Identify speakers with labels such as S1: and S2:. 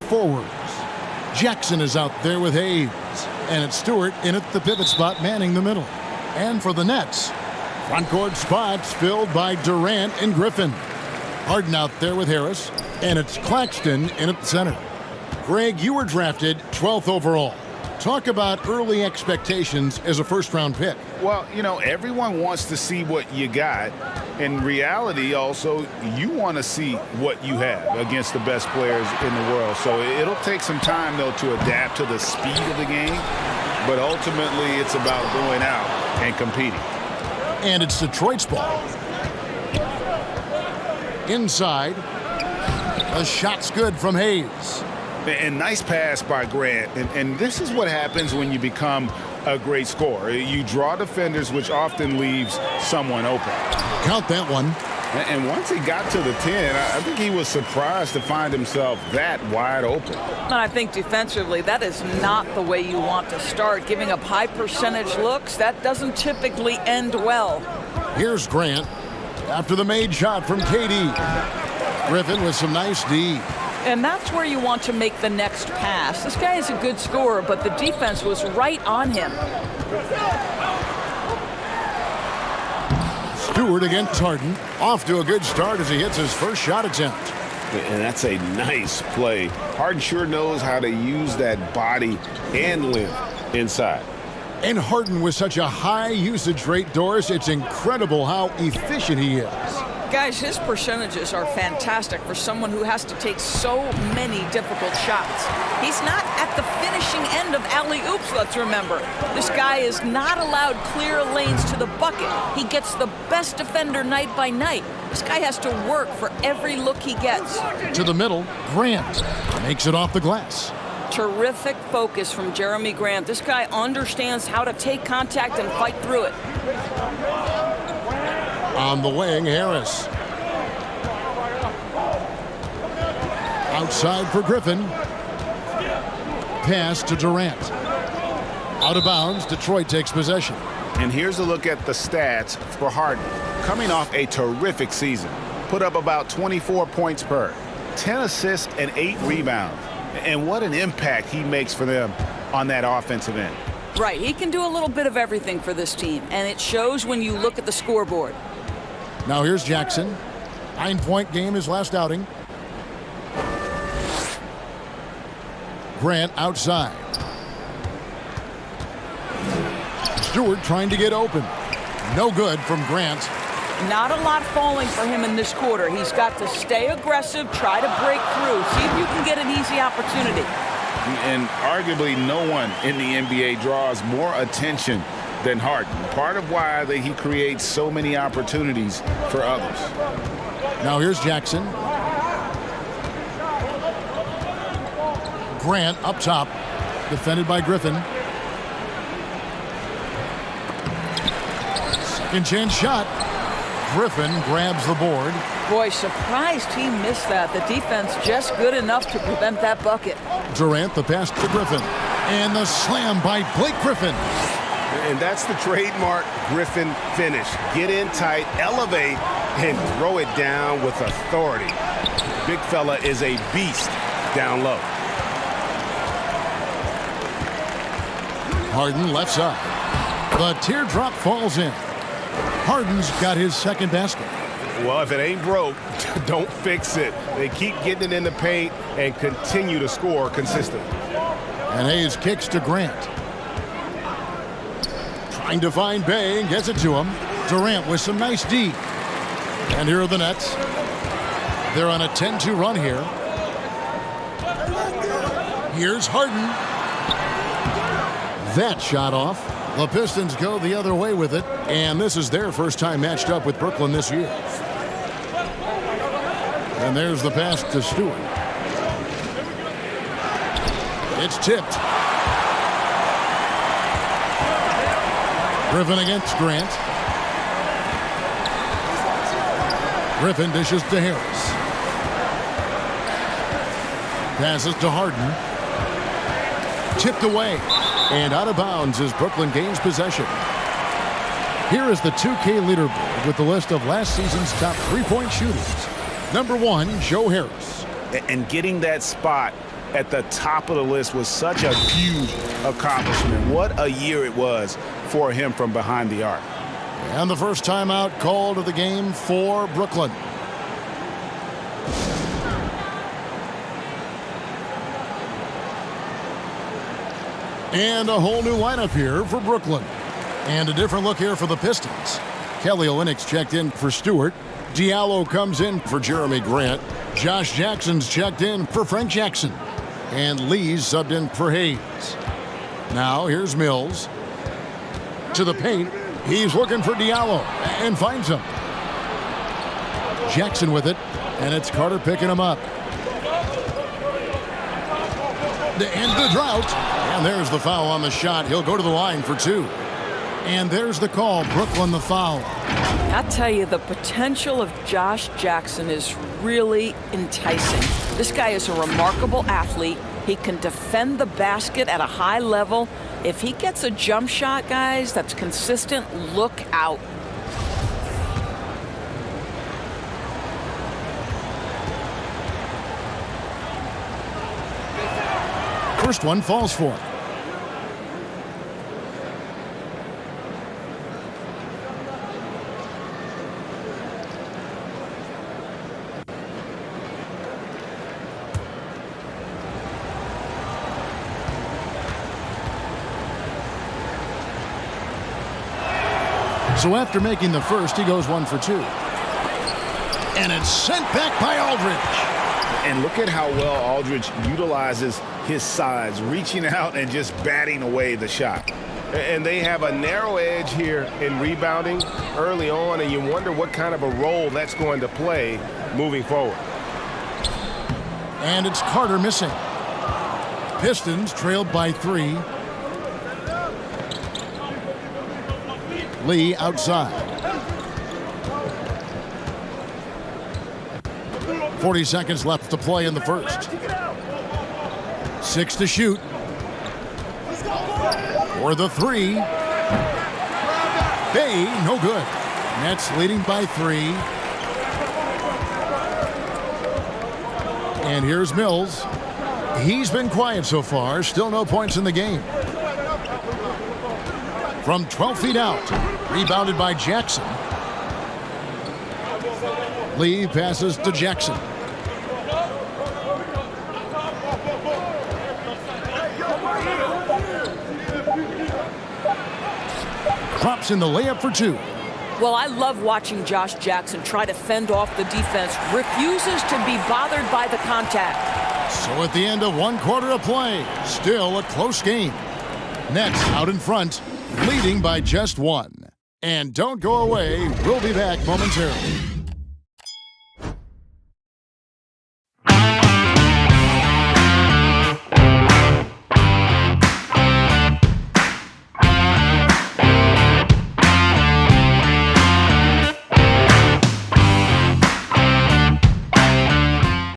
S1: Forwards. Jackson is out there with Hayes. And it's Stewart in at the pivot spot, manning the middle. And for the Nets, front court spots filled by Durant and Griffin. Harden out there with Harris. And it's Claxton in at the center. Greg, you were drafted 12th overall. Talk about early expectations as a first-round pick.
S2: Well, you know, everyone wants to see what you got. In reality, also, you want to see what you have against the best players in the world. So it'll take some time, though, to adapt to the speed of the game. But ultimately, it's about going out and competing.
S1: And it's Detroit's ball. Inside. The shot's good from Hayes.
S2: And nice pass by Grant. And this is what happens when you become a great scorer. You draw defenders, which often leaves someone open.
S1: Count that one.
S2: And once he got to the 10, I think he was surprised to find himself that wide open.
S3: And I think defensively, that is not the way you want to start. Giving up high percentage looks, that doesn't typically end well.
S1: Here's Grant after the made shot from KD. Griffin with some nice D.
S3: And that's where you want to make the next pass. This guy is a good scorer, but the defense was right on him.
S1: Stewart against Harden. Off to a good start as he hits his first shot attempt.
S4: And that's a nice play. Harden sure knows how to use that body and length inside.
S1: And Harden with such a high usage rate, Doris, it's incredible how efficient he is.
S3: Guys, his percentages are fantastic for someone who has to take so many difficult shots. He's not at the finishing end of alley-oops, let's remember. This guy is not allowed clear lanes to the bucket. He gets the best defender night by night. This guy has to work for every look he gets.
S1: To the middle, Grant makes it off the glass.
S3: Terrific focus from Jeremy Grant. This guy understands how to take contact and fight through it.
S1: On the wing, Harris. Outside for Griffin. Pass to Durant. Out of bounds, Detroit takes possession.
S2: And here's a look at the stats for Harden. Coming off a terrific season. Put up about 24 points per, 10 assists and 8 rebounds. And what an impact he makes for them on that offensive end.
S3: Right, he can do a little bit of everything for this team, and it shows when you look at the scoreboard.
S1: Now here's Jackson. 9-point game his last outing. Grant outside. Stewart trying to get open. No good from Grant.
S3: Not a lot falling for him in this quarter. He's got to stay aggressive, try to break through, see if you can get an easy opportunity.
S2: And arguably no one in the NBA draws more attention than Harden. Part of why he creates so many opportunities for others.
S1: Now here's Jackson. Grant up top, defended by Griffin. Second chance shot. Griffin grabs the board.
S3: Boy, surprised he missed that. The defense just good enough to prevent that bucket.
S1: Durant, the pass to Griffin. And the slam by Blake Griffin.
S4: And that's the trademark Griffin finish. Get in tight, elevate, and throw it down with authority. Big fella is a beast down low.
S1: Harden left side. The teardrop falls in. Harden's got his second basket.
S4: Well, if it ain't broke, don't fix it. They keep getting it in the paint and continue to score consistently.
S1: And Hayes kicks to Grant. Trying to find Bay and gets it to him. Durant with some nice D. And here are the Nets. They're on a 10-2 run here. Here's Harden. That shot off. The Pistons go the other way with it, and this is their first time matched up with Brooklyn this year. And there's the pass to Stewart. It's tipped. Griffin against Grant. Griffin dishes to Harris. Passes to Harden. Tipped away. And out of bounds as Brooklyn gains possession. Here is the 2K leaderboard with the list of last season's top three-point shooters. Number 1, Joe Harris.
S2: And getting that spot at the top of the list was such a huge accomplishment. What a year it was for him from behind the arc.
S1: And the first timeout called of the game for Brooklyn. And a whole new lineup here for Brooklyn. And a different look here for the Pistons. Kelly Olynyk's checked in for Stewart. Diallo comes in for Jeremy Grant. Josh Jackson's checked in for Frank Jackson. And Lee's subbed in for Hayes. Now here's Mills. To the paint. He's looking for Diallo and finds him. Jackson with it. And it's Carter picking him up. And the drought. And there's the foul on the shot. He'll go to the line for 2. And there's the call. Brooklyn the foul.
S3: I tell you, the potential of Josh Jackson is really enticing. This guy is a remarkable athlete. He can defend the basket at a high level. If he gets a jump shot, guys, that's consistent, look out.
S1: First one falls for him. So after making the first, he goes 1 for 2. And it's sent back by Aldridge.
S2: And look at how well Aldridge utilizes his size, reaching out and just batting away the shot.
S4: And they have a narrow edge here in rebounding early on, and you wonder what kind of a role that's going to play moving forward.
S1: And it's Carter missing. Pistons trailed by 3. Lee outside. 40 seconds left to play in the first. 6 to shoot. For the 3. Hey, no good. Nets leading by 3. And here's Mills. He's been quiet so far. Still no points in the game. From 12 feet out. Rebounded by Jackson. Lee passes to Jackson. Drops in the layup for 2.
S3: Well, I love watching Josh Jackson try to fend off the defense. Refuses to be bothered by the contact.
S1: So at the end of 1 quarter of play, still a close game. Nets out in front, leading by just 1. And don't go away. We'll be back momentarily.